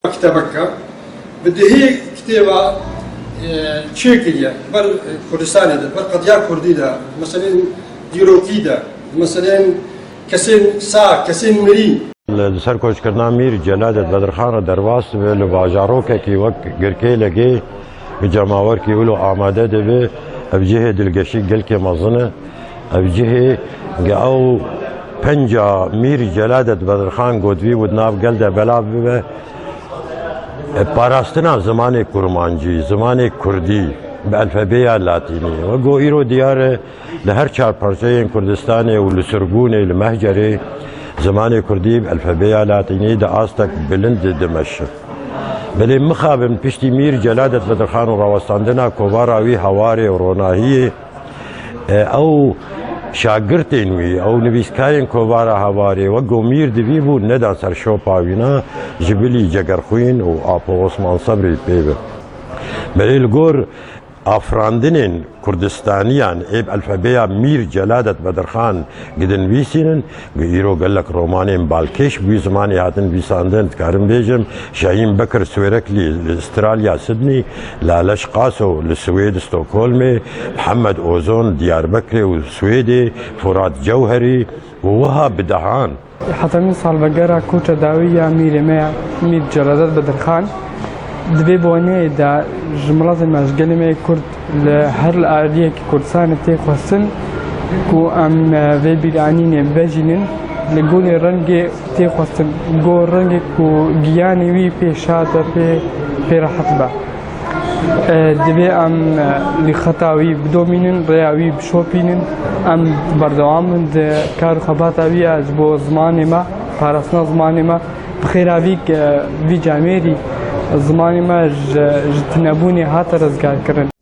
كتابك بدي هي كتابة تشيكية بر كردستان ده بر قضية كردي ده مثلا ديروكي ده مثلا كسين سا كسين مري سرکوش کرنا میر جلاد بدرخان درواس و لواجارو که کی وقت گرکی لگی به جماور کی ولو آماده ده به ابجه دلگشی گل که مزنه ابجه او پنجا میر جلاد بدرخان گودوی ود ناف گل ده بلا به پاراستنا زمان کرمانجی زمان کردی به الفبیا لاتینی و گو ایرو دیار لهر چهار پارچه کردستان و لسرگون المهجره زمان کردی به الفبیا لاتینی ده آستک بلند دمشق بلی مخابن پشتی میر جلادت بدرخان و راوستاندنا کوباراوی هواری و روناهی او شاگرتین وی او نویسکارین کوبارا هواری و گو میر دوی بود ندان سر شو پاوینا جبلی جگرخوین و آپو عثمان صبری پیبه بلی لگور افراندنین کردستانیان ایب الفبیا میر جلادت بدرخان گدن ویسینن ایرو گلک رومانین بالکش بوی زمانی هاتن ویساندن تکارم بیجم شاهین بکر سویرکلی استرالیا سدنی لالش قاسو لسوید ستوکولمی محمد اوزون دیار بکری و سویدی فرات جوهری و وها بدهان حتی من سال بگره کوچه داویه میر جلادت بدرخان دبی بونه دا جملات مشغله کرد لهر العادیه که کردستان تی خواستن کو ام و بیرانین بجینن لگول رنگ تی خواستن گو رنگ کو گیانی وی پیشات پی راحت با دبی ام لخطاوی بدومینن ریاوی بشوپینن ام بردوامن د کار خباتاوی از بو زمان ما پارسنا زمان ما بخیراوی وی جامعی زمانی ما جتنبونی هات رزگار کردن